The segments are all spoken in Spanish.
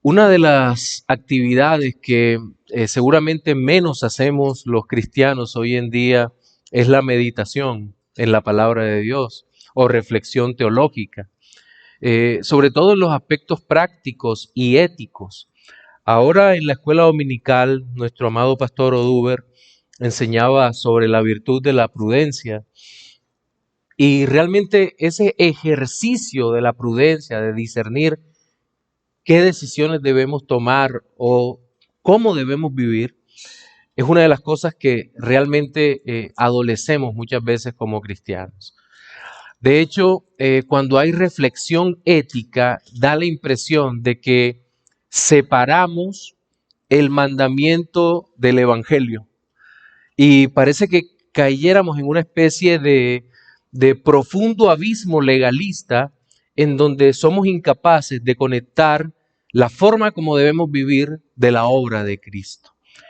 Una de las actividades que seguramente menos hacemos los cristianos hoy en día es la meditación en la palabra de Dios o reflexión teológica, sobre todo en los aspectos prácticos y éticos. Ahora en la escuela dominical, nuestro amado pastor Oduber enseñaba sobre la virtud de la prudencia y realmente ese ejercicio de la prudencia, de discernir qué decisiones debemos tomar o cómo debemos vivir, es una de las cosas que realmente adolecemos muchas veces como cristianos. De hecho, cuando hay reflexión ética, da la impresión de que separamos el mandamiento del evangelio y parece que cayéramos en una especie de profundo abismo legalista en donde somos incapaces de conectar la forma como debemos vivir de la obra de Cristo.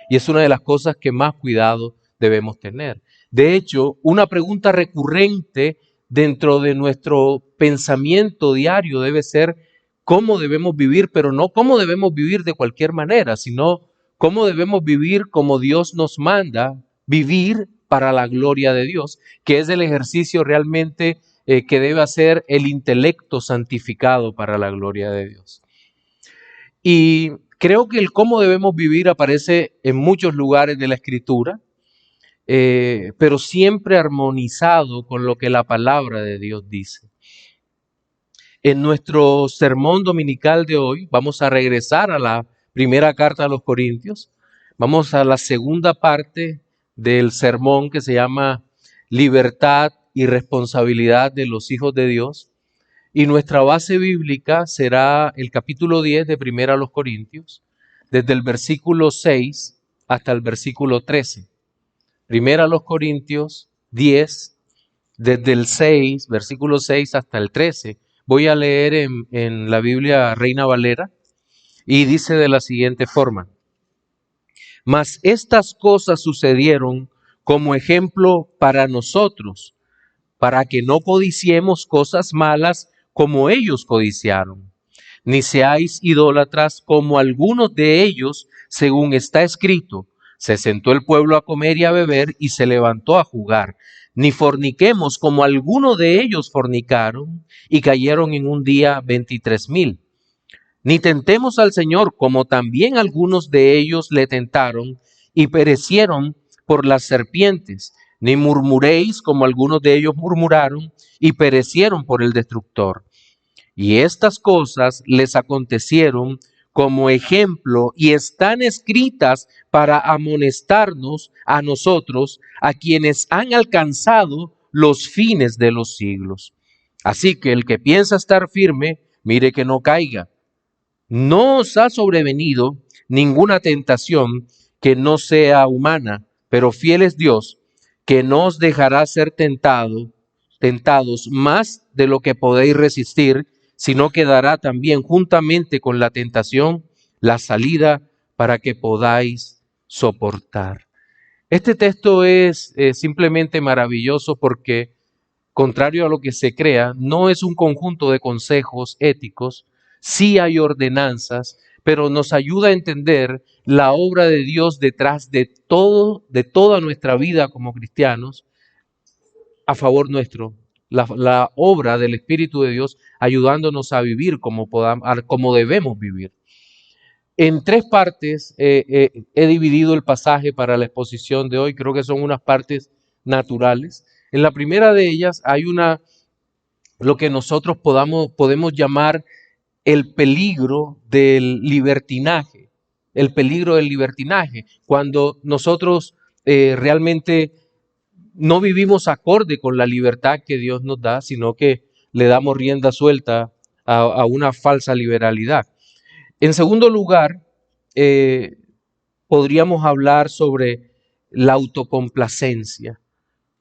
Y es una de las cosas que más cuidado debemos tener. De hecho, una pregunta recurrente dentro de nuestro pensamiento diario debe ser cómo debemos vivir, pero no cómo debemos vivir de cualquier manera, sino cómo debemos vivir como Dios nos manda vivir para la gloria de Dios, que es el ejercicio realmente que debe hacer el intelecto santificado para la gloria de Dios. Y creo que el cómo debemos vivir aparece en muchos lugares de la Escritura, pero siempre armonizado con lo que la palabra de Dios dice. En nuestro sermón dominical de hoy vamos a regresar a la primera carta a los Corintios. Vamos a la segunda parte del sermón que se llama Libertad y responsabilidad de los hijos de Dios. Y nuestra base bíblica será el capítulo 10 de Primera a los Corintios, desde el versículo 6 hasta el versículo 13. Primera a los Corintios 10, desde el 6, versículo 6 hasta el 13. Voy a leer en la Biblia Reina Valera y dice de la siguiente forma: mas estas cosas sucedieron como ejemplo para nosotros, para que no codiciemos cosas malas como ellos codiciaron, ni seáis idólatras como algunos de ellos, según está escrito: se sentó el pueblo a comer y a beber y se levantó a jugar. Ni forniquemos como algunos de ellos fornicaron y cayeron en un día 23,000. Ni tentemos al Señor como también algunos de ellos le tentaron y perecieron por las serpientes. Ni murmuréis como algunos de ellos murmuraron y perecieron por el destructor. Y estas cosas les acontecieron como ejemplo y están escritas para amonestarnos a nosotros, a quienes han alcanzado los fines de los siglos. Así que el que piensa estar firme, mire que no caiga. No os ha sobrevenido ninguna tentación que no sea humana, pero fiel es Dios, que no os dejará ser tentados más de lo que podéis resistir, sino que dará también juntamente con la tentación la salida para que podáis soportar. Este texto es simplemente maravilloso porque, contrario a lo que se crea, no es un conjunto de consejos éticos, sí hay ordenanzas, pero nos ayuda a entender la obra de Dios detrás de todo, de toda nuestra vida como cristianos, a favor nuestro, la obra del Espíritu de Dios ayudándonos a vivir como debemos vivir. En tres partes he dividido el pasaje para la exposición de hoy. Creo que son unas partes naturales. En la primera de ellas hay lo que nosotros podemos llamar el peligro del libertinaje. El peligro del libertinaje. Cuando nosotros realmente no vivimos acorde con la libertad que Dios nos da, sino que le damos rienda suelta a una falsa liberalidad. En segundo lugar, podríamos hablar sobre la autocomplacencia.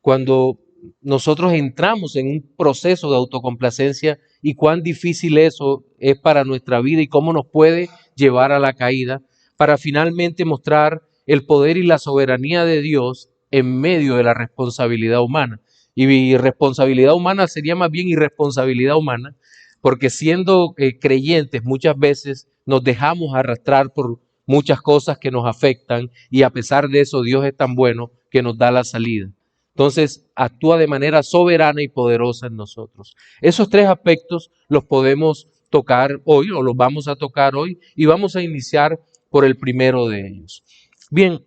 Cuando nosotros entramos en un proceso de autocomplacencia y cuán difícil eso es para nuestra vida y cómo nos puede llevar a la caída, para finalmente mostrar el poder y la soberanía de Dios en medio de la responsabilidad humana. Y responsabilidad humana sería más bien irresponsabilidad humana, porque siendo creyentes muchas veces nos dejamos arrastrar por muchas cosas que nos afectan y a pesar de eso Dios es tan bueno que nos da la salida. Entonces actúa de manera soberana y poderosa en nosotros. Esos tres aspectos los podemos tocar hoy o los vamos a tocar hoy y vamos a iniciar por el primero de ellos. Bien,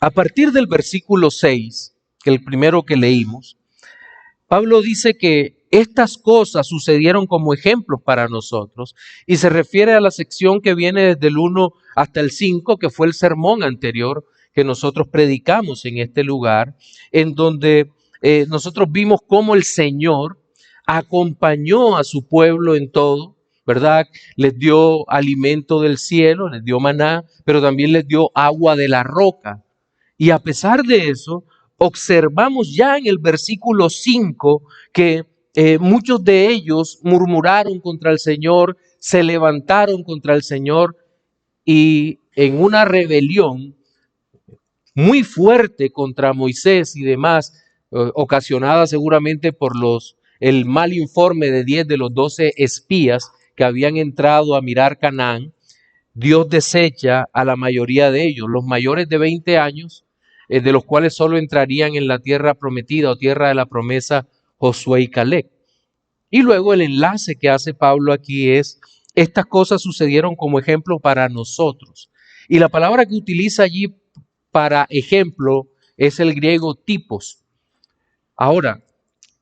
a partir del versículo 6, que el primero que leímos, Pablo dice que estas cosas sucedieron como ejemplos para nosotros y se refiere a la sección que viene desde el 1 hasta el 5, que fue el sermón anterior que nosotros predicamos en este lugar, en donde nosotros vimos cómo el Señor acompañó a su pueblo en todo, ¿verdad? Les dio alimento del cielo, les dio maná, pero también les dio agua de la roca. Y a pesar de eso, observamos ya en el versículo 5 que muchos de ellos murmuraron contra el Señor, se levantaron contra el Señor y en una rebelión muy fuerte contra Moisés y demás, ocasionada seguramente por el mal informe de 10 de los 12 espías que habían entrado a mirar Canaán, Dios desecha a la mayoría de ellos, los mayores de 20 años, de los cuales solo entrarían en la tierra prometida o tierra de la promesa Josué y Caleb. Y luego el enlace que hace Pablo aquí es, estas cosas sucedieron como ejemplo para nosotros. Y la palabra que utiliza allí para ejemplo es el griego tipos. Ahora,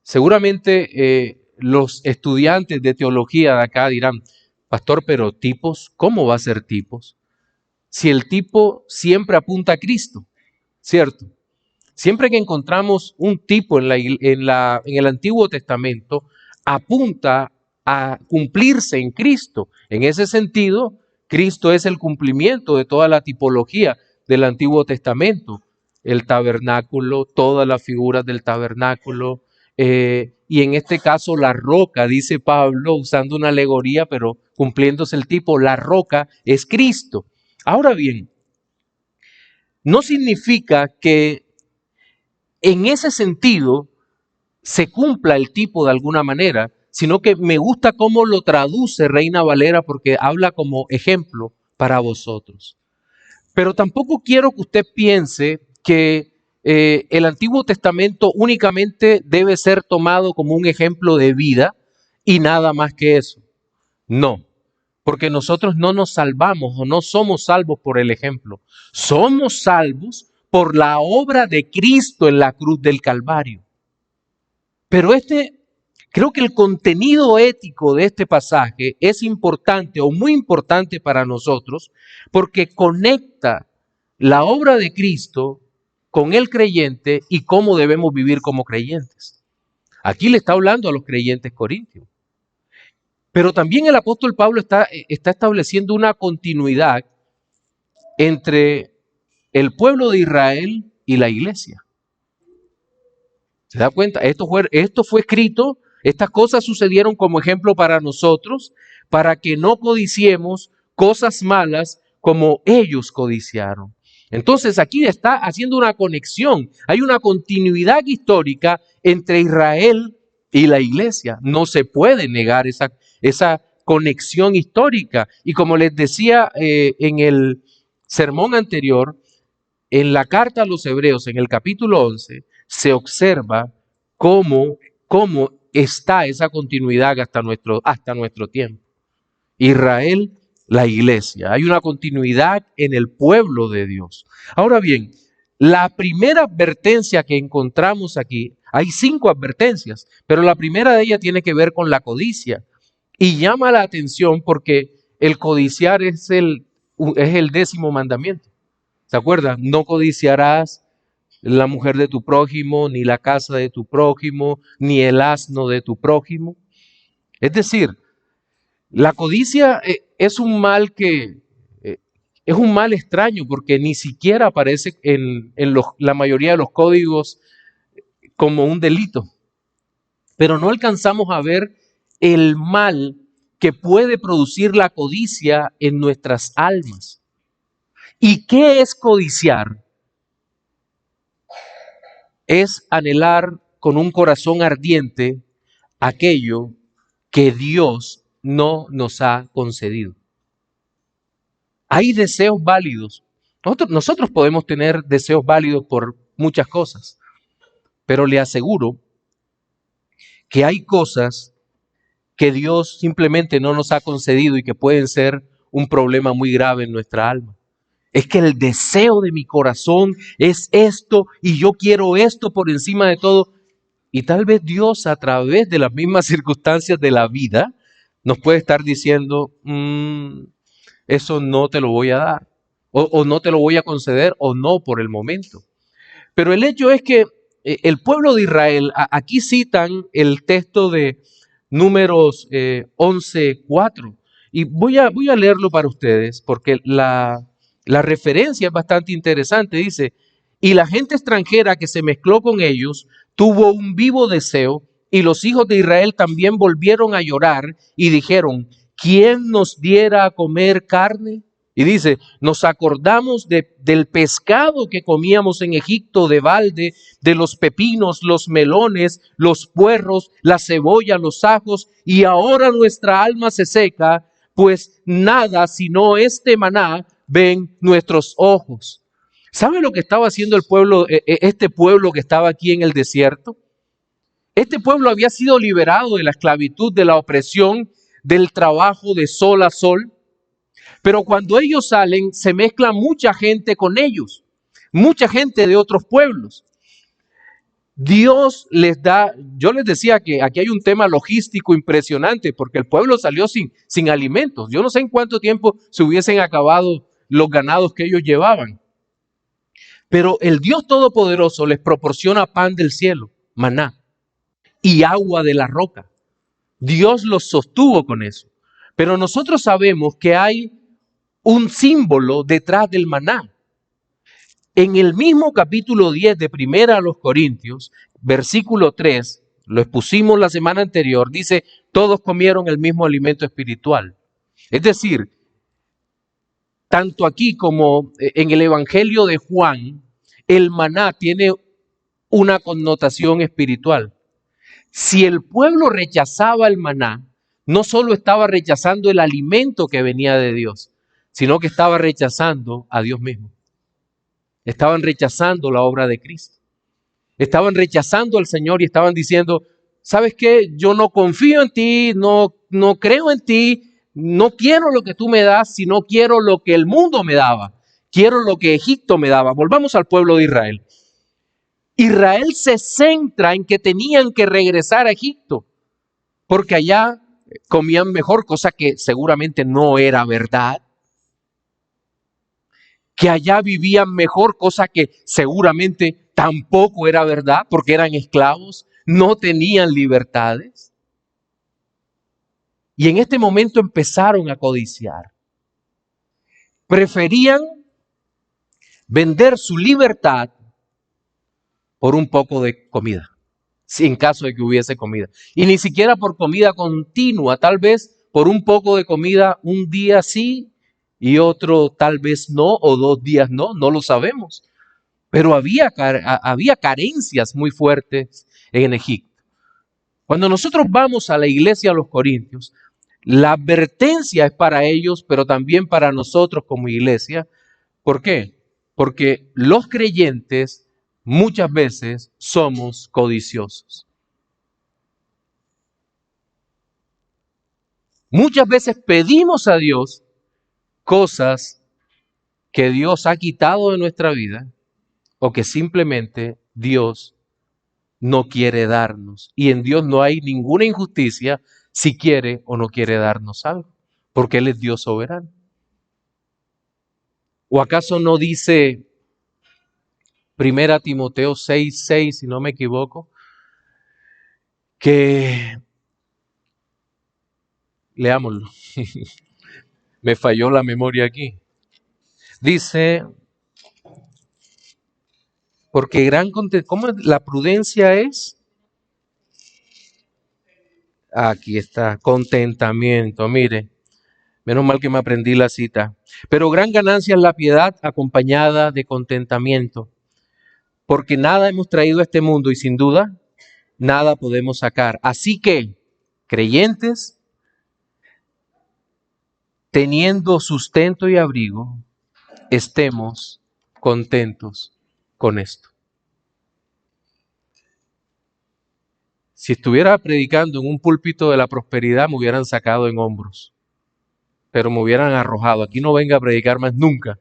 seguramente los estudiantes de teología de acá dirán, pastor, pero tipos, ¿cómo va a ser tipos? Si el tipo siempre apunta a Cristo, ¿cierto? Siempre que encontramos un tipo en el Antiguo Testamento, apunta a cumplirse en Cristo. En ese sentido, Cristo es el cumplimiento de toda la tipología del Antiguo Testamento. El tabernáculo, todas las figuras del tabernáculo, y en este caso la roca, dice Pablo, usando una alegoría, pero cumpliéndose el tipo, la roca es Cristo. Ahora bien, no significa que en ese sentido se cumpla el tipo de alguna manera, sino que me gusta cómo lo traduce Reina Valera porque habla como ejemplo para vosotros. Pero tampoco quiero que usted piense que el Antiguo Testamento únicamente debe ser tomado como un ejemplo de vida y nada más que eso. No, porque nosotros no nos salvamos o no somos salvos por el ejemplo. Somos salvos por la obra de Cristo en la cruz del Calvario. Pero creo que el contenido ético de este pasaje es importante o muy importante para nosotros porque conecta la obra de Cristo con el creyente y cómo debemos vivir como creyentes. Aquí le está hablando a los creyentes corintios. Pero también el apóstol Pablo está estableciendo una continuidad entre el pueblo de Israel y la iglesia. ¿Se da cuenta? Esto fue escrito, estas cosas sucedieron como ejemplo para nosotros, para que no codiciemos cosas malas como ellos codiciaron. Entonces aquí está haciendo una conexión, hay una continuidad histórica entre Israel y la iglesia. No se puede negar esa conexión histórica. Y como les decía en el sermón anterior, en la carta a los Hebreos, en el capítulo 11, se observa cómo está esa continuidad hasta nuestro tiempo. Israel, la iglesia. Hay una continuidad en el pueblo de Dios. Ahora bien, la primera advertencia que encontramos aquí, hay 5 advertencias, pero la primera de ellas tiene que ver con la codicia. Y llama la atención porque el codiciar es el 10º mandamiento. ¿Se acuerdan? No codiciarás la mujer de tu prójimo, ni la casa de tu prójimo, ni el asno de tu prójimo. Es decir, la codicia es un mal es un mal extraño porque ni siquiera aparece en la mayoría de los códigos como un delito. Pero no alcanzamos a ver el mal que puede producir la codicia en nuestras almas. ¿Y qué es codiciar? Es anhelar con un corazón ardiente aquello que Dios no nos ha concedido. Hay deseos válidos. Nosotros podemos tener deseos válidos por muchas cosas, pero le aseguro que hay cosas que Dios simplemente no nos ha concedido y que pueden ser un problema muy grave en nuestra alma. Es que el deseo de mi corazón es esto y yo quiero esto por encima de todo. Y tal vez Dios, a través de las mismas circunstancias de la vida, nos puede estar diciendo, eso no te lo voy a dar, o no te lo voy a conceder, o no por el momento. Pero el hecho es que el pueblo de Israel, aquí citan el texto de Números 11:4, y voy a leerlo para ustedes, porque la referencia es bastante interesante. Dice, y la gente extranjera que se mezcló con ellos tuvo un vivo deseo, y los hijos de Israel también volvieron a llorar y dijeron, ¿quién nos diera a comer carne? Y dice, nos acordamos del pescado que comíamos en Egipto de balde, de los pepinos, los melones, los puerros, la cebolla, los ajos, y ahora nuestra alma se seca, pues nada sino este maná ven nuestros ojos. ¿Sabe lo que estaba haciendo el pueblo, este pueblo que estaba aquí en el desierto? Este pueblo había sido liberado de la esclavitud, de la opresión, del trabajo de sol a sol. Pero cuando ellos salen, se mezcla mucha gente con ellos, mucha gente de otros pueblos. Dios les da, yo les decía que aquí hay un tema logístico impresionante, porque el pueblo salió sin alimentos. Yo no sé en cuánto tiempo se hubiesen acabado los ganados que ellos llevaban. Pero el Dios Todopoderoso les proporciona pan del cielo, maná, y agua de la roca. Dios los sostuvo con eso. Pero nosotros sabemos que hay un símbolo detrás del maná. En el mismo capítulo 10 de Primera a los Corintios, versículo 3, lo expusimos la semana anterior, dice, todos comieron el mismo alimento espiritual. Es decir, tanto aquí como en el Evangelio de Juan, el maná tiene una connotación espiritual. Si el pueblo rechazaba el maná, no solo estaba rechazando el alimento que venía de Dios, sino que estaba rechazando a Dios mismo. Estaban rechazando la obra de Cristo. Estaban rechazando al Señor y estaban diciendo, ¿sabes qué? Yo no confío en ti, no creo en ti, no quiero lo que tú me das, sino quiero lo que el mundo me daba. Quiero lo que Egipto me daba. Volvamos al pueblo de Israel. Israel se centra en que tenían que regresar a Egipto, porque allá comían mejor, cosa que seguramente no era verdad. Que allá vivían mejor, cosa que seguramente tampoco era verdad, porque eran esclavos, no tenían libertades. Y en este momento empezaron a codiciar. Preferían vender su libertad por un poco de comida, si en caso de que hubiese comida. Y ni siquiera por comida continua, tal vez por un poco de comida un día sí y otro tal vez no, o 2 días no lo sabemos. Pero había carencias muy fuertes en Egipto. Cuando nosotros vamos a la iglesia a los Corintios, la advertencia es para ellos, pero también para nosotros como iglesia. ¿Por qué? Porque los creyentes muchas veces somos codiciosos. Muchas veces pedimos a Dios cosas que Dios ha quitado de nuestra vida o que simplemente Dios no quiere darnos. Y en Dios no hay ninguna injusticia si quiere o no quiere darnos algo, porque Él es Dios soberano. ¿O acaso no dice 1 Timoteo 6:6, si no me equivoco, que, leámoslo, me falló la memoria aquí, dice, porque ¿cómo la prudencia es? Aquí está, contentamiento, mire, menos mal que me aprendí la cita. Pero gran ganancia es la piedad acompañada de contentamiento, porque nada hemos traído a este mundo y sin duda nada podemos sacar. Así que creyentes, teniendo sustento y abrigo, estemos contentos con esto. Si estuviera predicando en un púlpito de la prosperidad, me hubieran sacado en hombros, pero me hubieran arrojado. Aquí no venga a predicar más nunca.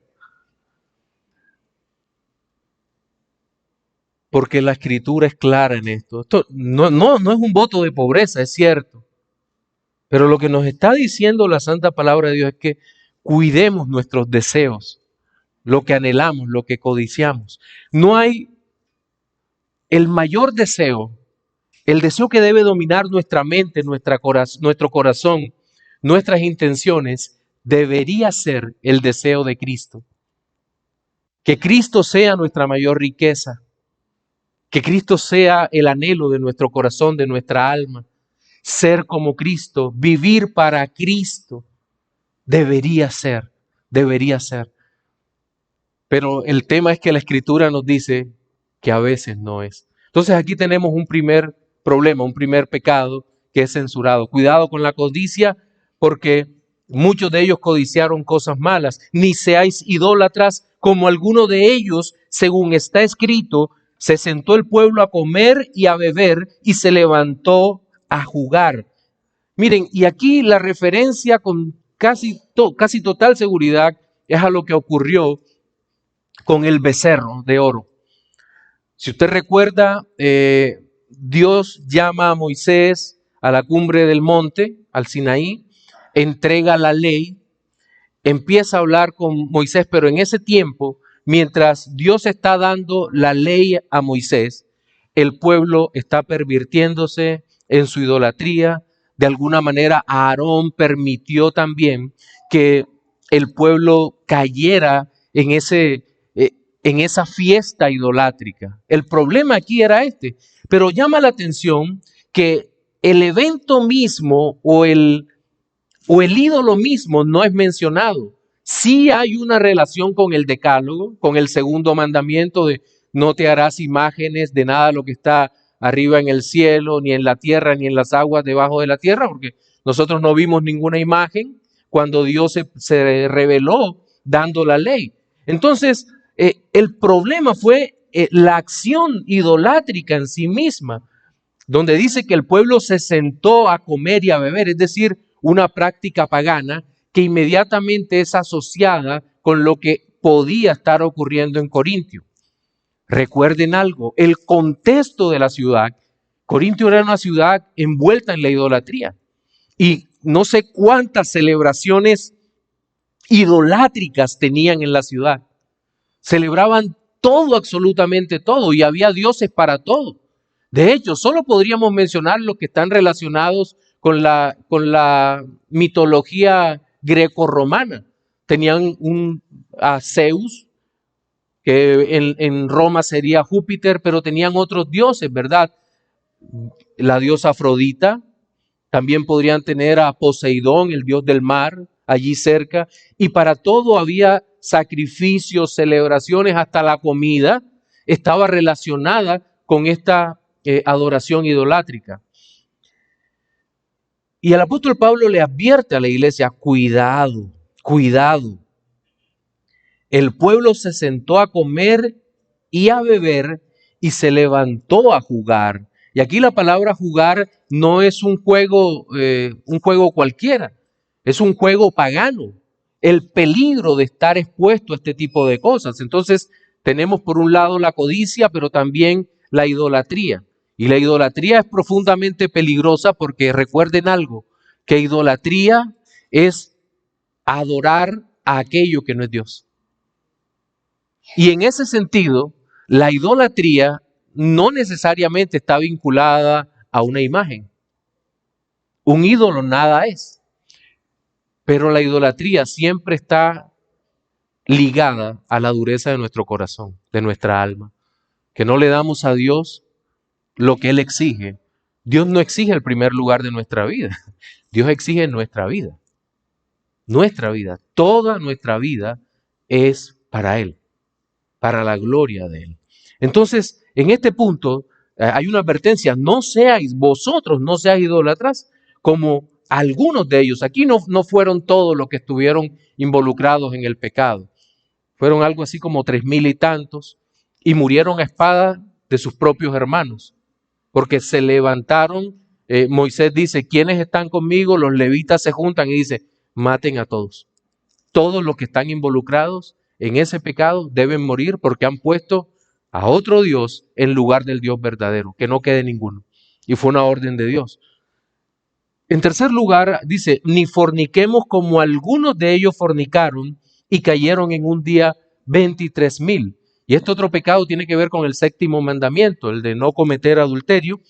Porque la escritura es clara en esto. Esto no es un voto de pobreza, es cierto. Pero lo que nos está diciendo la santa palabra de Dios es que cuidemos nuestros deseos, lo que anhelamos, lo que codiciamos. No hay el mayor deseo, el deseo que debe dominar nuestra mente, nuestro corazón, nuestras intenciones, debería ser el deseo de Cristo. Que Cristo sea nuestra mayor riqueza. Que Cristo sea el anhelo de nuestro corazón, de nuestra alma. Ser como Cristo, vivir para Cristo, debería ser. Pero el tema es que la Escritura nos dice que a veces no es. Entonces aquí tenemos un primer problema, un primer pecado que es censurado. Cuidado con la codicia, porque muchos de ellos codiciaron cosas malas. Ni seáis idólatras como alguno de ellos, según está escrito, se sentó el pueblo a comer y a beber y se levantó a jugar. Miren, y aquí la referencia con casi total seguridad es a lo que ocurrió con el becerro de oro. Si usted recuerda, Dios llama a Moisés a la cumbre del monte, al Sinaí, entrega la ley, empieza a hablar con Moisés, pero en ese tiempo, mientras Dios está dando la ley a Moisés, el pueblo está pervirtiéndose en su idolatría. De alguna manera, Aarón permitió también que el pueblo cayera en esa fiesta idolátrica. El problema aquí era este, pero llama la atención que el evento mismo o el ídolo mismo no es mencionado. Sí hay una relación con el decálogo, con el segundo mandamiento de no te harás imágenes de nada de lo que está arriba en el cielo, ni en la tierra, ni en las aguas debajo de la tierra, porque nosotros no vimos ninguna imagen cuando Dios se reveló dando la ley. Entonces, el problema fue la acción idolátrica en sí misma, donde dice que el pueblo se sentó a comer y a beber, es decir, una práctica pagana que inmediatamente es asociada con lo que podía estar ocurriendo en Corintio. Recuerden algo, el contexto de la ciudad, Corintio era una ciudad envuelta en la idolatría y no sé cuántas celebraciones idolátricas tenían en la ciudad. Celebraban todo, absolutamente todo, y había dioses para todo. De hecho, solo podríamos mencionar los que están relacionados con la mitología grecorromana. Tenían a Zeus, que en Roma sería Júpiter, pero tenían otros dioses, ¿verdad? La diosa Afrodita, también podrían tener a Poseidón, el dios del mar, allí cerca, y para todo había sacrificios, celebraciones, hasta la comida estaba relacionada con esta adoración idolátrica. Y el apóstol Pablo le advierte a la iglesia, cuidado. El pueblo se sentó a comer y a beber y se levantó a jugar. Y aquí la palabra jugar no es un juego cualquiera, es un juego pagano. El peligro de estar expuesto a este tipo de cosas. Entonces tenemos por un lado la codicia, pero también la idolatría. Y la idolatría es profundamente peligrosa porque recuerden algo, que idolatría es adorar a aquello que no es Dios. Y en ese sentido, la idolatría no necesariamente está vinculada a una imagen. Un ídolo nada es. Pero la idolatría siempre está ligada a la dureza de nuestro corazón, de nuestra alma. Que no le damos a Dios lo que Él exige. Dios no exige el primer lugar de nuestra vida. Dios exige nuestra vida. Nuestra vida, toda nuestra vida es para Él, para la gloria de Él. Entonces, en este punto hay una advertencia, vosotros no seáis idólatras como algunos de ellos. Aquí no fueron todos los que estuvieron involucrados en el pecado. Fueron algo así como 3,000 y tantos, y murieron a espada de sus propios hermanos, porque se levantaron. Moisés dice: ¿quiénes están conmigo? Los levitas se juntan y dice: maten a todos. Todos los que están involucrados en ese pecado deben morir, porque han puesto a otro Dios en lugar del Dios verdadero, que no quede ninguno. Y fue una orden de Dios. En tercer lugar, dice: ni forniquemos como algunos de ellos fornicaron y cayeron en un día 23,000. Y este otro pecado tiene que ver con el séptimo mandamiento, el de no cometer adulterio,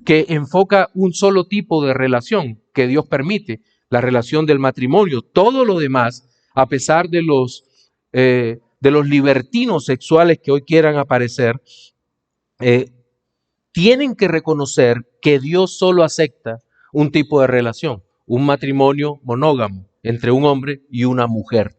que enfoca un solo tipo de relación que Dios permite, la relación del matrimonio. Todo lo demás, a pesar de los libertinos sexuales que hoy quieran aparecer, tienen que reconocer que Dios solo acepta un tipo de relación, un matrimonio monógamo entre un hombre y una mujer.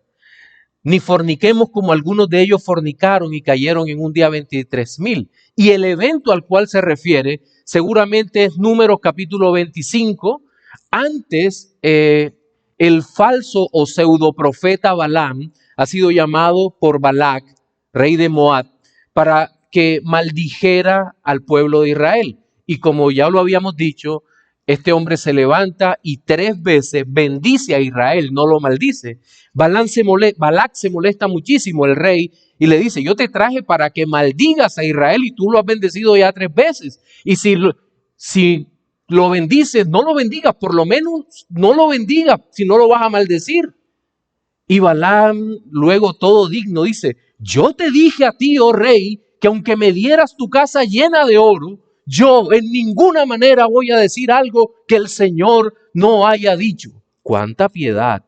Ni forniquemos como algunos de ellos fornicaron y cayeron en un día 23,000. Y el evento al cual se refiere seguramente es Números capítulo 25. Antes, el falso o pseudo profeta Balaam ha sido llamado por Balac, rey de Moab, para que maldijera al pueblo de Israel. Y como ya lo habíamos dicho, este hombre se levanta y 3 veces bendice a Israel, no lo maldice. Balac se molesta muchísimo, el rey, y le dice: yo te traje para que maldigas a Israel y tú lo has bendecido ya 3 veces. Y si lo bendices, no lo bendigas, por lo menos no lo bendigas, si no lo vas a maldecir. Y Balaam, luego todo digno, dice: yo te dije a ti, oh rey, que aunque me dieras tu casa llena de oro, yo en ninguna manera voy a decir algo que el Señor no haya dicho. ¡Cuánta piedad!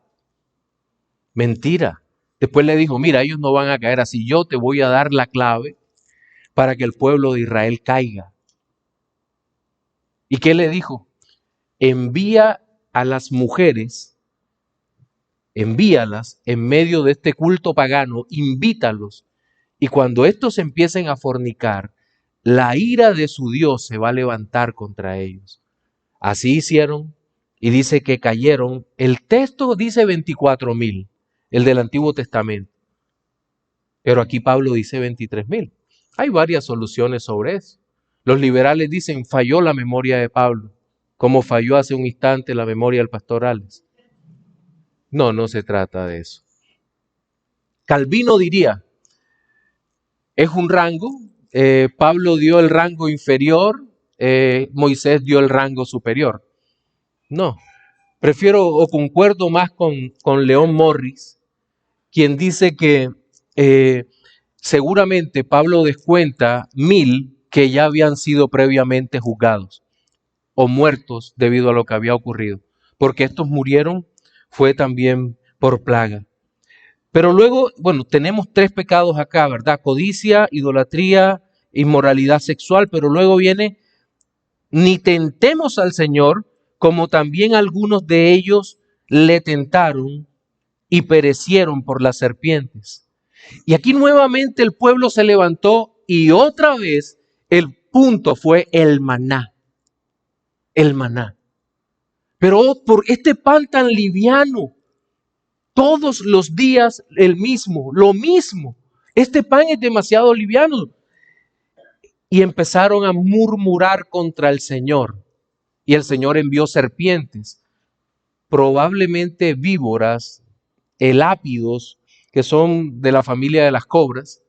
Mentira. Después le dijo: mira, ellos no van a caer así, yo te voy a dar la clave para que el pueblo de Israel caiga. ¿Y qué le dijo? Envía a las mujeres, envíalas en medio de este culto pagano, invítalos, y cuando estos empiecen a fornicar, la ira de su Dios se va a levantar contra ellos. Así hicieron, y dice que cayeron. El texto dice 24,000, el del Antiguo Testamento, pero aquí Pablo dice 23,000. Hay varias soluciones sobre eso. Los liberales dicen: falló la memoria de Pablo, como falló hace un instante la memoria del pastor Alex. No se trata de eso. Calvino diría: es un rango. Pablo dio el rango inferior, Moisés dio el rango superior. No, prefiero o concuerdo más con León Morris, quien dice que seguramente Pablo descuenta 1,000 que ya habían sido previamente juzgados o muertos debido a lo que había ocurrido, porque estos murieron fue también por plaga. Pero luego, bueno, tenemos 3 pecados acá, ¿verdad? Codicia, idolatría, inmoralidad sexual, pero luego viene: ni tentemos al Señor, como también algunos de ellos le tentaron y perecieron por las serpientes. Y aquí nuevamente el pueblo se levantó y otra vez el punto fue el maná. El maná. Pero por este pan tan liviano, todos los días el mismo, lo mismo. Este pan es demasiado liviano. Y empezaron a murmurar contra el Señor. Y el Señor envió serpientes, probablemente víboras, elápidos, que son de la familia de las cobras.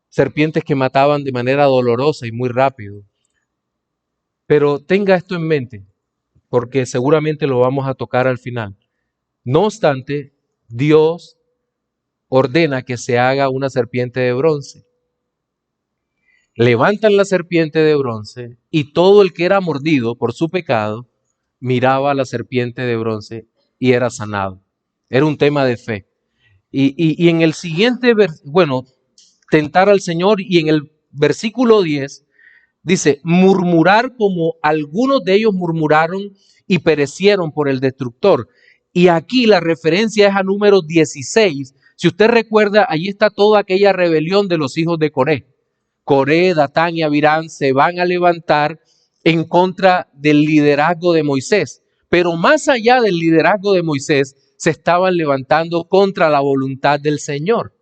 Serpientes que mataban de manera dolorosa y muy rápido. Pero tenga esto en mente, porque seguramente lo vamos a tocar al final. No obstante, Dios ordena que se haga una serpiente de bronce. Levantan la serpiente de bronce y todo el que era mordido por su pecado miraba a la serpiente de bronce y era sanado. Era un tema de fe. Y en el siguiente, tentar al Señor, y en el versículo 10 dice: murmurar como algunos de ellos murmuraron y perecieron por el destructor. Y aquí la referencia es a Números 16. Si usted recuerda, allí está toda aquella rebelión de los hijos de Coré. Coré, Datán y Abirán se van a levantar en contra del liderazgo de Moisés. Pero más allá del liderazgo de Moisés, se estaban levantando contra la voluntad del Señor.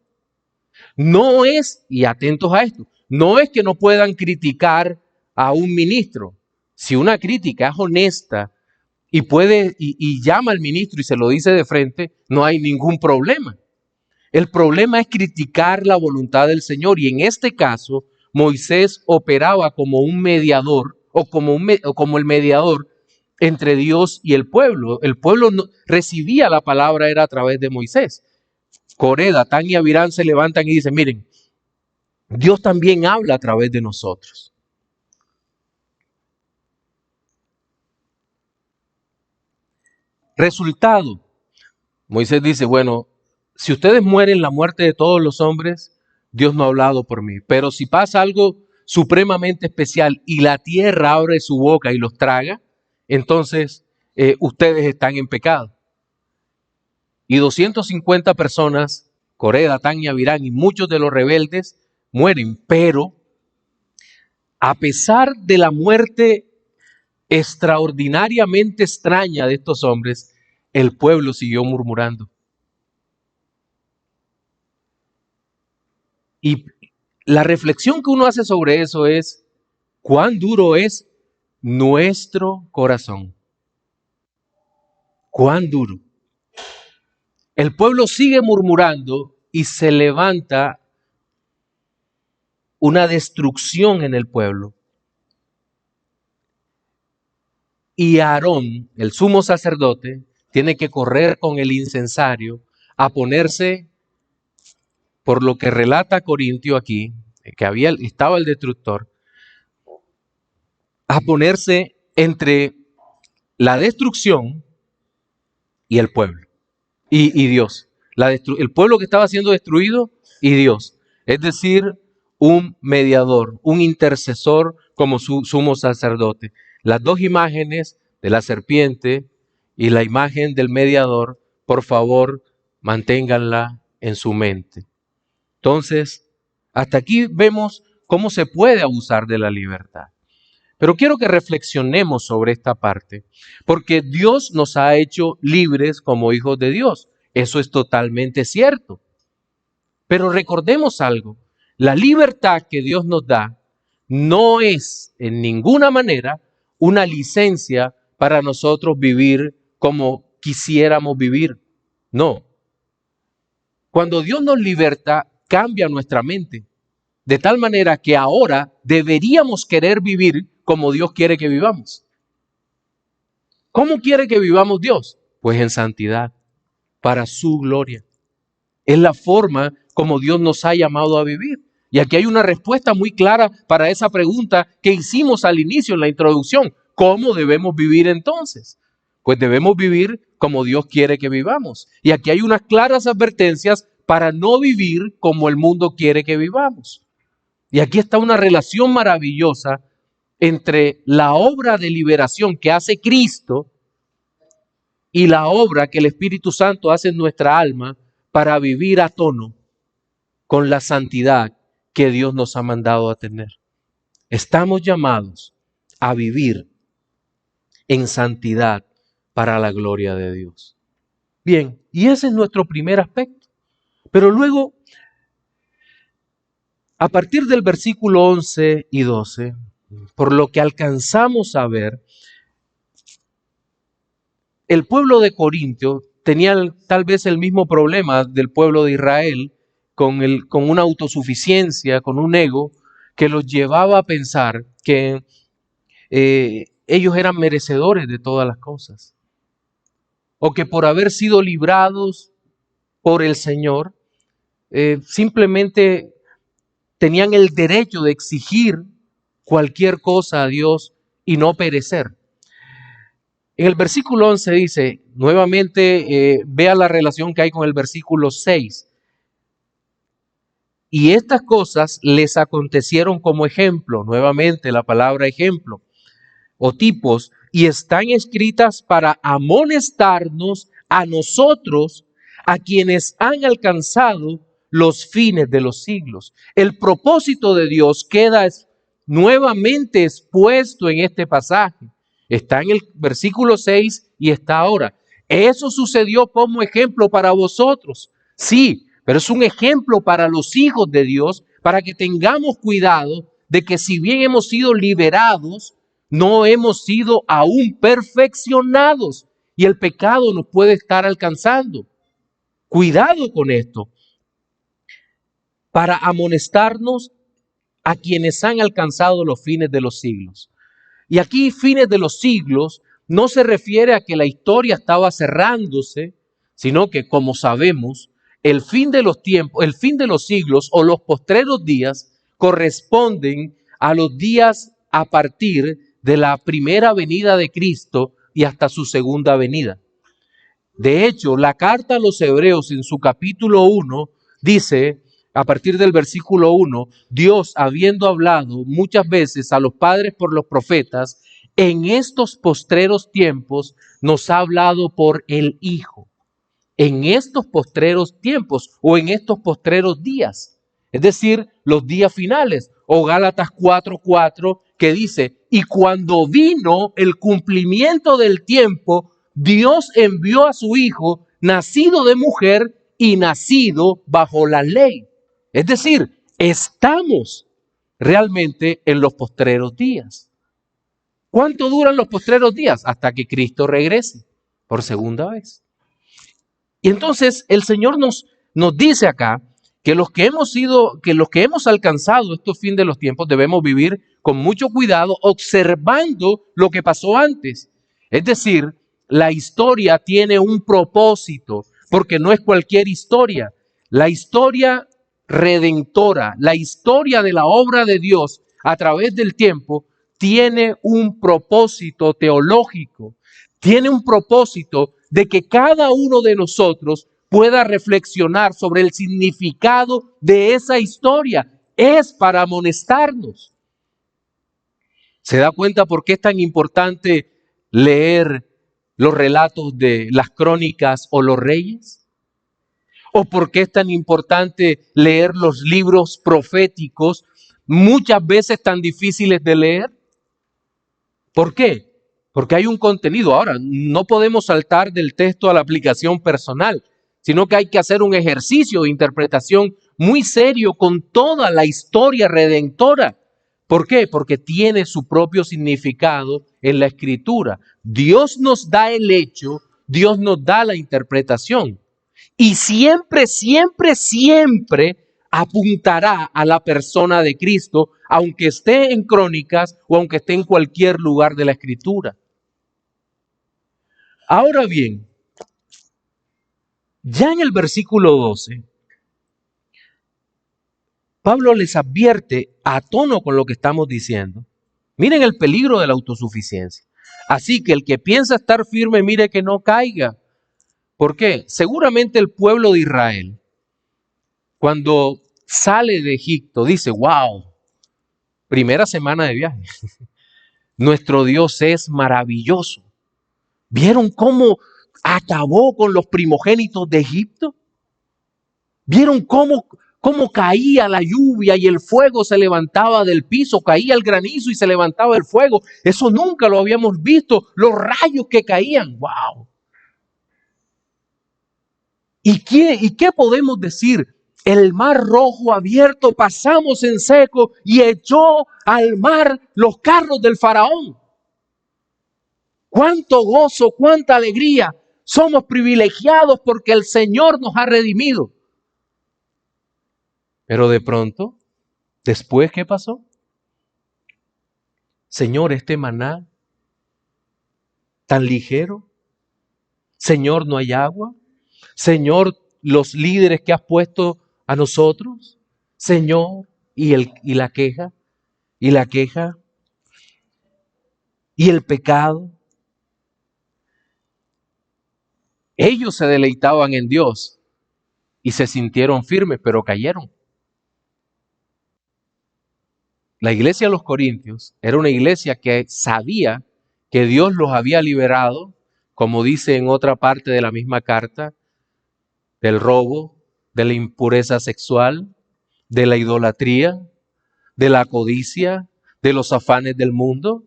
No es, y atentos a esto, no es que no puedan criticar a un ministro. Si una crítica es honesta y puede y llama al ministro y se lo dice de frente, no hay ningún problema. El problema es criticar la voluntad del Señor, y en este caso Moisés operaba como un mediador o como el mediador entre Dios y el pueblo. El pueblo no, recibía la palabra, era a través de Moisés. Coré, Datán y Abirán se levantan y dicen, miren, Dios también habla a través de nosotros. Resultado, Moisés dice, bueno, si ustedes mueren la muerte de todos los hombres, Dios no ha hablado por mí. Pero si pasa algo supremamente especial y la tierra abre su boca y los traga, entonces ustedes están en pecado. Y 250 personas, Coré, Datán y Abirán, y muchos de los rebeldes mueren. Pero a pesar de la muerte extraordinariamente extraña de estos hombres, el pueblo siguió murmurando. Y la reflexión que uno hace sobre eso es cuán duro es nuestro corazón. Cuán duro. El pueblo sigue murmurando y se levanta una destrucción en el pueblo. Y Aarón, el sumo sacerdote, tiene que correr con el incensario a ponerse, por lo que relata Corintio aquí, que estaba el destructor, a ponerse entre la destrucción y el pueblo, y Dios. El pueblo que estaba siendo destruido y Dios. Es decir, un mediador, un intercesor como su sumo sacerdote. Las dos imágenes de la serpiente y la imagen del mediador, por favor, manténganla en su mente. Entonces, hasta aquí vemos cómo se puede abusar de la libertad. Pero quiero que reflexionemos sobre esta parte, porque Dios nos ha hecho libres como hijos de Dios. Eso es totalmente cierto. Pero recordemos algo, la libertad que Dios nos da no es en ninguna manera una licencia para nosotros vivir como quisiéramos vivir. No. Cuando Dios nos liberta, cambia nuestra mente. De tal manera que ahora deberíamos querer vivir como Dios quiere que vivamos. ¿Cómo quiere que vivamos Dios? Pues en santidad, para su gloria. Es la forma como Dios nos ha llamado a vivir. Y aquí hay una respuesta muy clara para esa pregunta que hicimos al inicio en la introducción. ¿Cómo debemos vivir entonces? Pues debemos vivir como Dios quiere que vivamos. Y aquí hay unas claras advertencias para no vivir como el mundo quiere que vivamos. Y aquí está una relación maravillosa entre la obra de liberación que hace Cristo y la obra que el Espíritu Santo hace en nuestra alma para vivir a tono con la santidad que Dios nos ha mandado a tener. Estamos llamados a vivir en santidad para la gloria de Dios. Bien, y ese es nuestro primer aspecto. Pero luego, a partir del versículo 11 y 12, por lo que alcanzamos a ver, el pueblo de Corintio tenía tal vez el mismo problema del pueblo de Israel, con una autosuficiencia, con un ego, que los llevaba a pensar que ellos eran merecedores de todas las cosas. O que por haber sido librados por el Señor, simplemente tenían el derecho de exigir cualquier cosa a Dios y no perecer. En el versículo 11 dice, nuevamente vea la relación que hay con el versículo 6. Y estas cosas les acontecieron como ejemplo, nuevamente la palabra ejemplo, o tipos, y están escritas para amonestarnos a nosotros, a quienes han alcanzado los fines de los siglos. El propósito de Dios queda nuevamente expuesto en este pasaje. Está en el versículo 6 y está ahora. Eso sucedió como ejemplo para vosotros. Sí, pero es un ejemplo para los hijos de Dios, para que tengamos cuidado de que si bien hemos sido liberados, no hemos sido aún perfeccionados y el pecado nos puede estar alcanzando. Cuidado con esto, para amonestarnos a quienes han alcanzado los fines de los siglos. Y aquí fines de los siglos no se refiere a que la historia estaba cerrándose, sino que, como sabemos, el fin de los tiempos, el fin de los siglos o los postreros días corresponden a los días a partir de la primera venida de Cristo y hasta su segunda venida. De hecho, la carta a los Hebreos en su capítulo 1 dice, a partir del versículo 1, Dios, habiendo hablado muchas veces a los padres por los profetas, en estos postreros tiempos nos ha hablado por el Hijo. En estos postreros tiempos o en estos postreros días, es decir, los días finales, o Gálatas 4:4, que dice, y cuando vino el cumplimiento del tiempo, Dios envió a su Hijo, nacido de mujer y nacido bajo la ley. Es decir, estamos realmente en los postreros días. ¿Cuánto duran los postreros días? Hasta que Cristo regrese por segunda vez. Y entonces el Señor nos dice acá que los que hemos alcanzado estos fines de los tiempos debemos vivir con mucho cuidado, observando lo que pasó antes. Es decir, la historia tiene un propósito, porque no es cualquier historia. La historia redentora, la historia de la obra de Dios a través del tiempo, tiene un propósito teológico, tiene un propósito de que cada uno de nosotros pueda reflexionar sobre el significado de esa historia. Es para amonestarnos. ¿Se da cuenta por qué es tan importante leer los relatos de las crónicas o los reyes? ¿O por qué es tan importante leer los libros proféticos, muchas veces tan difíciles de leer? ¿Por qué? Porque hay un contenido. Ahora, no podemos saltar del texto a la aplicación personal, sino que hay que hacer un ejercicio de interpretación muy serio con toda la historia redentora. ¿Por qué? Porque tiene su propio significado en la Escritura. Dios nos da el hecho, Dios nos da la interpretación. Y siempre, siempre, siempre apuntará a la persona de Cristo, aunque esté en Crónicas o aunque esté en cualquier lugar de la Escritura. Ahora bien, ya en el versículo 12, Pablo les advierte, a tono con lo que estamos diciendo, miren el peligro de la autosuficiencia. Así que el que piensa estar firme, mire que no caiga. ¿Por qué? Seguramente el pueblo de Israel, cuando sale de Egipto, dice, wow, primera semana de viaje. Nuestro Dios es maravilloso. ¿Vieron cómo acabó con los primogénitos de Egipto? ¿Vieron cómo caía la lluvia y el fuego se levantaba del piso? Caía el granizo y se levantaba el fuego. Eso nunca lo habíamos visto. Los rayos que caían. ¡Wow! ¿Y qué podemos decir? El mar rojo abierto, pasamos en seco y echó al mar los carros del faraón. Cuánto gozo, cuánta alegría. Somos privilegiados porque el Señor nos ha redimido. Pero de pronto, después, ¿qué pasó? Señor, este maná tan ligero. Señor, no hay agua. Señor, los líderes que has puesto a nosotros. Señor, y la queja, y la queja, y el pecado. Ellos se deleitaban en Dios y se sintieron firmes, pero cayeron. La iglesia de los Corintios era una iglesia que sabía que Dios los había liberado, como dice en otra parte de la misma carta, del robo, de la impureza sexual, de la idolatría, de la codicia, de los afanes del mundo.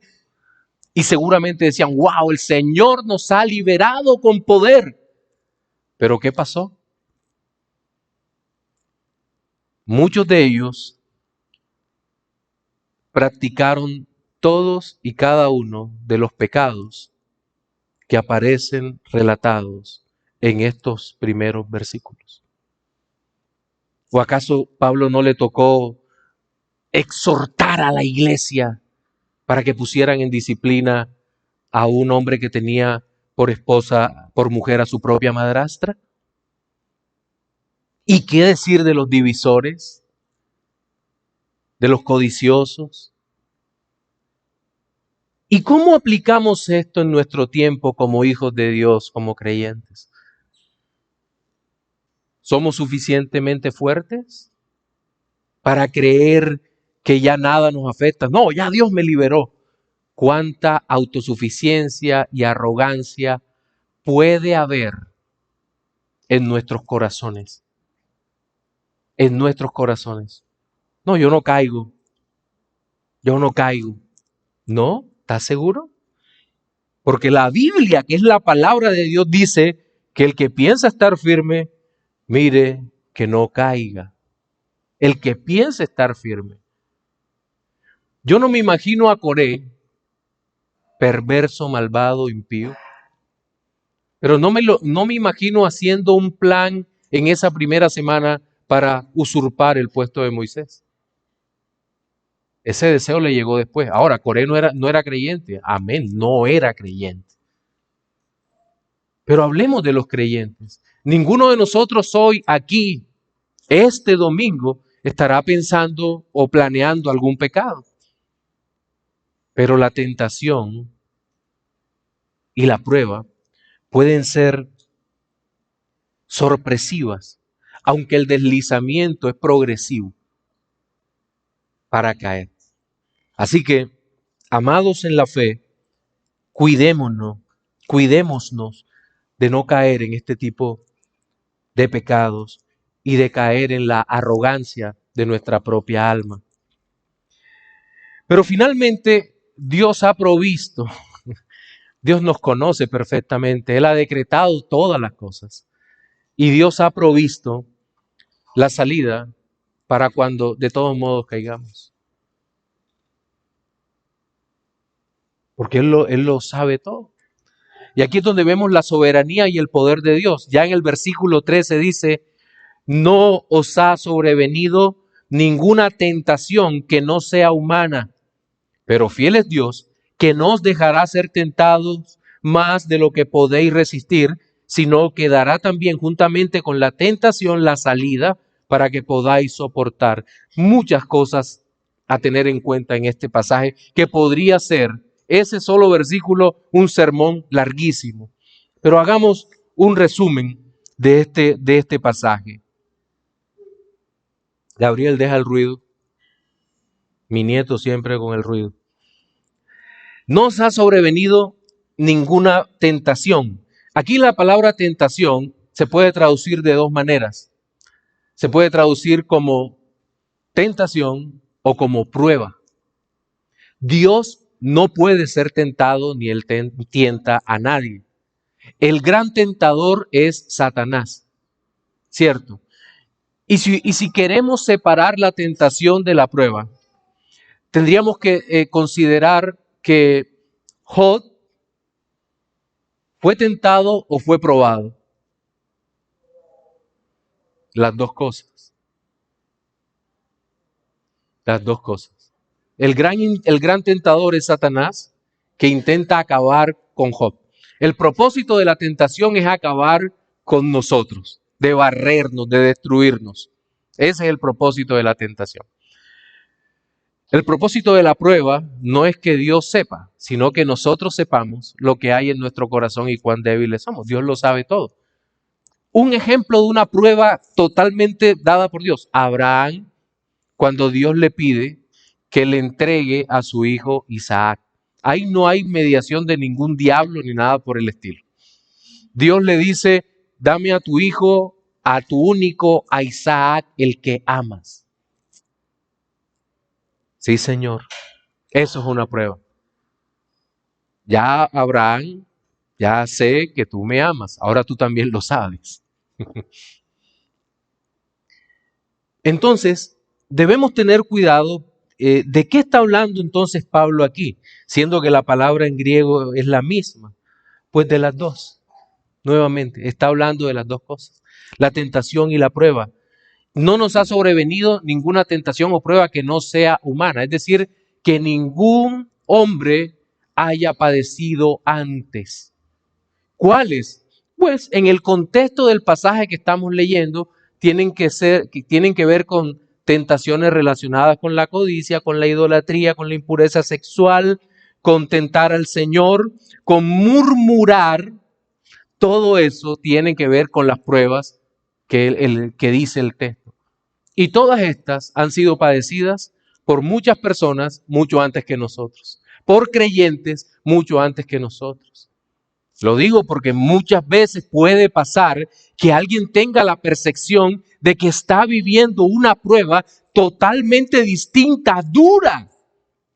Y seguramente decían, wow, el Señor nos ha liberado con poder. Pero ¿qué pasó? Muchos de ellos practicaron todos y cada uno de los pecados que aparecen relatados en estos primeros versículos. ¿O acaso Pablo no le tocó exhortar a la iglesia para que pusieran en disciplina a un hombre que tenía por esposa, por mujer a su propia madrastra? ¿Y qué decir de los divisores, de los codiciosos? ¿Y cómo aplicamos esto en nuestro tiempo como hijos de Dios, como creyentes? ¿Somos suficientemente fuertes para creer que ya nada nos afecta? No, ya Dios me liberó. ¿Cuánta autosuficiencia y arrogancia puede haber en nuestros corazones? En nuestros corazones. No, yo no caigo. Yo no caigo. ¿No? ¿Estás seguro? Porque la Biblia, que es la palabra de Dios, dice que el que piensa estar firme, mire que no caiga. El que piensa estar firme. Yo no me imagino a Coré, perverso, malvado, impío, pero no me imagino haciendo un plan en esa primera semana para usurpar el puesto de Moisés. Ese deseo le llegó después. Ahora, Coré no era creyente. Amén, no era creyente. Pero hablemos de los creyentes. Ninguno de nosotros hoy aquí, este domingo, estará pensando o planeando algún pecado. Pero la tentación y la prueba pueden ser sorpresivas, aunque el deslizamiento es progresivo para caer. Así que, amados en la fe, cuidémonos de no caer en este tipo de pecados y de caer en la arrogancia de nuestra propia alma. Pero finalmente Dios ha provisto, Dios nos conoce perfectamente, Él ha decretado todas las cosas y Dios ha provisto la salida para cuando de todos modos caigamos. Porque Él lo sabe todo. Y aquí es donde vemos la soberanía y el poder de Dios. Ya en el versículo 13 dice, no os ha sobrevenido ninguna tentación que no sea humana, pero fiel es Dios, que no os dejará ser tentados más de lo que podéis resistir, sino que dará también juntamente con la tentación la salida para que podáis soportar. Muchas cosas a tener en cuenta en este pasaje, que podría ser ese solo versículo un sermón larguísimo. Pero hagamos un resumen de este pasaje. Gabriel, deja el ruido. Mi nieto siempre con el ruido. No os ha sobrevenido ninguna tentación. Aquí la palabra tentación se puede traducir de dos maneras. Se puede traducir como tentación o como prueba. Dios no puede ser tentado ni él tienta a nadie. El gran tentador es Satanás, ¿cierto? Y si queremos separar la tentación de la prueba, tendríamos que considerar que Job fue tentado o fue probado. Las dos cosas. Las dos cosas. El gran tentador es Satanás, que intenta acabar con Job. El propósito de la tentación es acabar con nosotros, de barrernos, de destruirnos. Ese es el propósito de la tentación. El propósito de la prueba no es que Dios sepa, sino que nosotros sepamos lo que hay en nuestro corazón y cuán débiles somos. Dios lo sabe todo. Un ejemplo de una prueba totalmente dada por Dios. Abraham, cuando Dios le pide que le entregue a su hijo Isaac. Ahí no hay mediación de ningún diablo ni nada por el estilo. Dios le dice, dame a tu hijo, a tu único, a Isaac, el que amas. Sí, Señor. Eso es una prueba. Ya Abraham, ya sé que tú me amas, ahora tú también lo sabes. Entonces, debemos tener cuidado. ¿De qué está hablando entonces Pablo aquí? Siendo que la palabra en griego es la misma. Pues de las dos, nuevamente, está hablando de las dos cosas. La tentación y la prueba. No nos ha sobrevenido ninguna tentación o prueba que no sea humana. Es decir, que ningún hombre haya padecido antes. ¿Cuáles? Pues en el contexto del pasaje que estamos leyendo, tienen que ver con tentaciones relacionadas con la codicia, con la idolatría, con la impureza sexual, con tentar al Señor, con murmurar. Todo eso tiene que ver con las pruebas que dice el texto. Y todas estas han sido padecidas por muchas personas mucho antes que nosotros, por creyentes mucho antes que nosotros. Lo digo porque muchas veces puede pasar que alguien tenga la percepción de que está viviendo una prueba totalmente distinta, dura,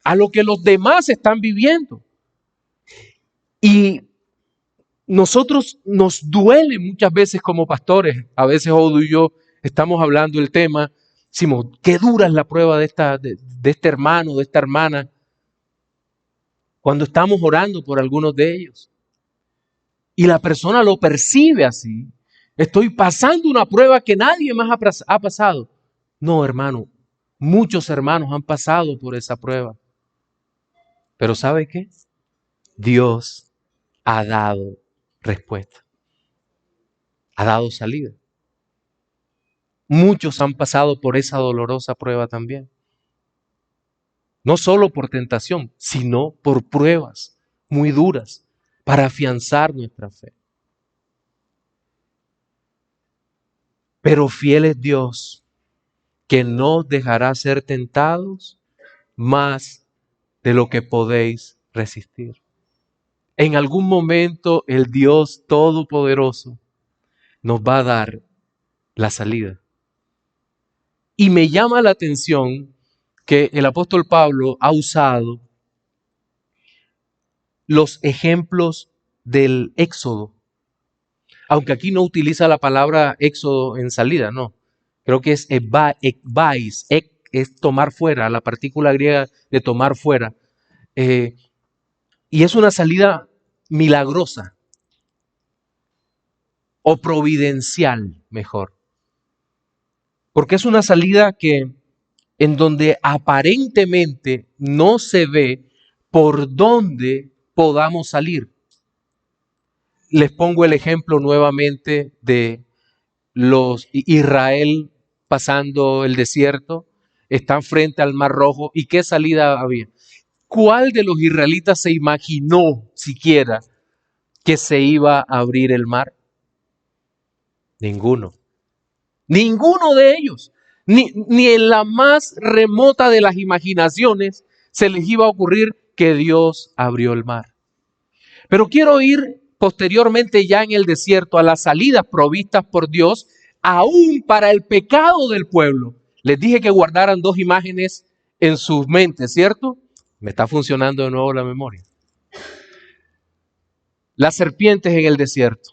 a lo que los demás están viviendo. Y nosotros nos duele muchas veces como pastores. A veces Odu y yo estamos hablando del tema. Decimos, qué dura es la prueba de este hermano, de esta hermana. Cuando estamos orando por algunos de ellos. Y la persona lo percibe así. Estoy pasando una prueba que nadie más ha pasado. No, hermano. Muchos hermanos han pasado por esa prueba. Pero ¿sabe qué? Dios ha dado respuesta. Ha dado salida. Muchos han pasado por esa dolorosa prueba también. No solo por tentación, sino por pruebas muy duras para afianzar nuestra fe. Pero fiel es Dios, que no dejará ser tentados más de lo que podéis resistir. En algún momento el Dios Todopoderoso nos va a dar la salida. Y me llama la atención que el apóstol Pablo ha usado los ejemplos del éxodo. Aunque aquí no utiliza la palabra éxodo en salida, no. Creo que es ekbais, es tomar fuera, la partícula griega de tomar fuera. Y es una salida milagrosa o providencial, mejor. Porque es una salida en donde aparentemente no se ve por dónde podamos salir. Les pongo el ejemplo nuevamente de los Israel pasando el desierto, están frente al Mar Rojo. ¿Y qué salida había? ¿Cuál de los israelitas se imaginó siquiera que se iba a abrir el mar? Ninguno. Ninguno de ellos. Ni en la más remota de las imaginaciones se les iba a ocurrir que Dios abrió el mar. Pero quiero ir posteriormente ya en el desierto a las salidas provistas por Dios, aún para el pecado del pueblo. Les dije que guardaran dos imágenes en sus mentes, ¿cierto? Me está funcionando de nuevo la memoria. Las serpientes en el desierto.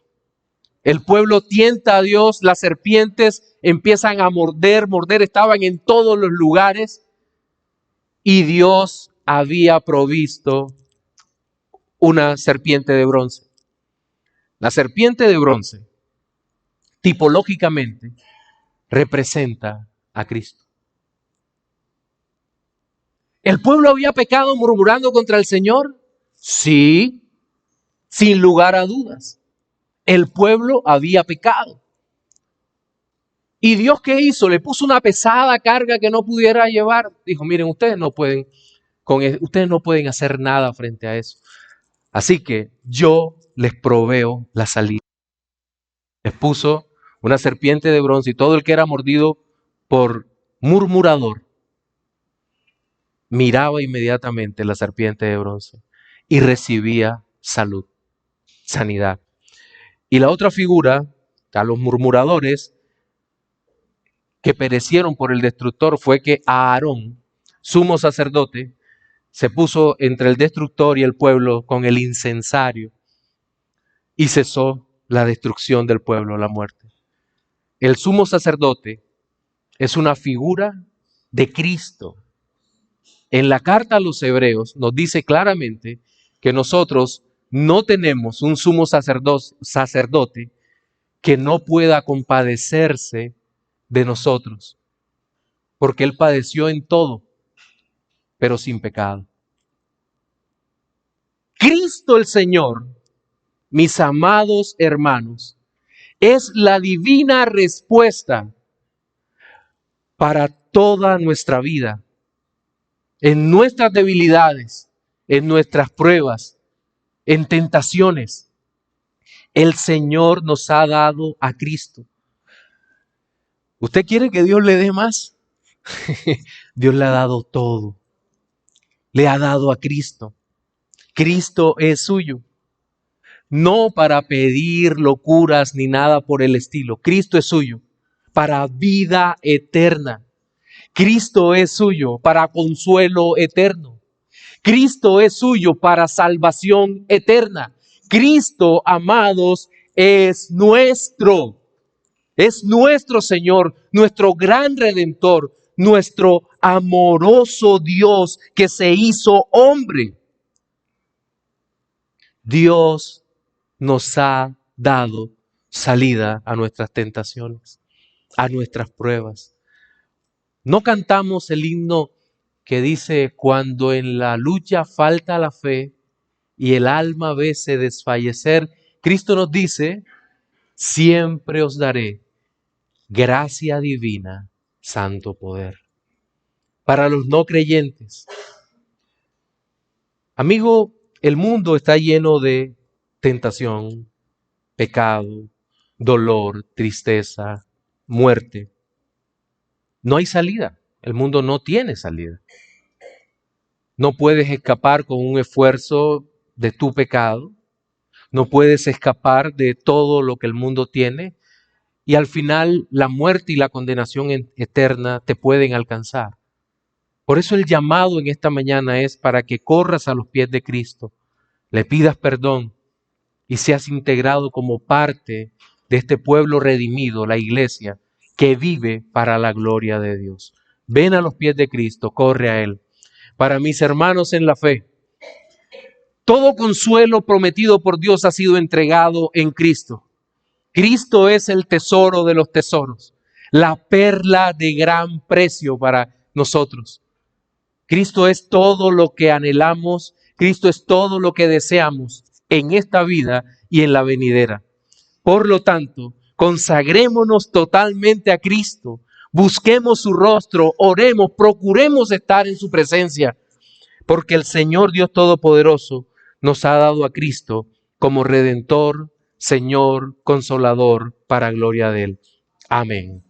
El pueblo tienta a Dios, las serpientes empiezan a morder, estaban en todos los lugares y Dios había provisto una serpiente de bronce. La serpiente de bronce, tipológicamente, representa a Cristo. ¿El pueblo había pecado murmurando contra el Señor? Sí, sin lugar a dudas. El pueblo había pecado. ¿Y Dios qué hizo? Le puso una pesada carga que no pudiera llevar. Dijo, miren, ustedes no pueden hacer nada frente a eso. Así que yo les proveo la salida. Les puso una serpiente de bronce y todo el que era mordido por murmurador miraba inmediatamente la serpiente de bronce y recibía salud, sanidad. Y la otra figura, a los murmuradores que perecieron por el destructor, fue que a Aarón, sumo sacerdote, se puso entre el destructor y el pueblo con el incensario y cesó la destrucción del pueblo, la muerte. El sumo sacerdote es una figura de Cristo. En la carta a los Hebreos nos dice claramente que nosotros no tenemos un sumo sacerdote que no pueda compadecerse de nosotros, porque Él padeció en todo, pero sin pecado. Cristo el Señor, mis amados hermanos, es la divina respuesta para toda nuestra vida, en nuestras debilidades, en nuestras pruebas, en tentaciones. El Señor nos ha dado a Cristo. ¿Usted quiere que Dios le dé más? Dios le ha dado todo. Le ha dado a Cristo. Cristo es suyo. No para pedir locuras ni nada por el estilo. Cristo es suyo para vida eterna. Cristo es suyo para consuelo eterno. Cristo es suyo para salvación eterna. Cristo, amados, es nuestro. Es nuestro Señor, nuestro gran Redentor, nuestro amoroso Dios que se hizo hombre. Dios nos ha dado salida a nuestras tentaciones, a nuestras pruebas. No cantamos el himno que dice: cuando en la lucha falta la fe y el alma vese desfallecer, Cristo nos dice: siempre os daré gracia divina, santo poder. Para los no creyentes, amigo, el mundo está lleno de tentación, pecado, dolor, tristeza, muerte. No hay salida. El mundo no tiene salida. No puedes escapar con un esfuerzo de tu pecado. No puedes escapar de todo lo que el mundo tiene. Y al final la muerte y la condenación eterna te pueden alcanzar. Por eso el llamado en esta mañana es para que corras a los pies de Cristo, le pidas perdón y seas integrado como parte de este pueblo redimido, la iglesia, que vive para la gloria de Dios. Ven a los pies de Cristo, corre a Él. Para mis hermanos en la fe, todo consuelo prometido por Dios ha sido entregado en Cristo. Cristo es el tesoro de los tesoros, la perla de gran precio para nosotros. Cristo es todo lo que anhelamos, Cristo es todo lo que deseamos en esta vida y en la venidera. Por lo tanto, consagrémonos totalmente a Cristo, busquemos su rostro, oremos, procuremos estar en su presencia, porque el Señor Dios Todopoderoso nos ha dado a Cristo como Redentor, Señor, Consolador, para gloria de Él. Amén.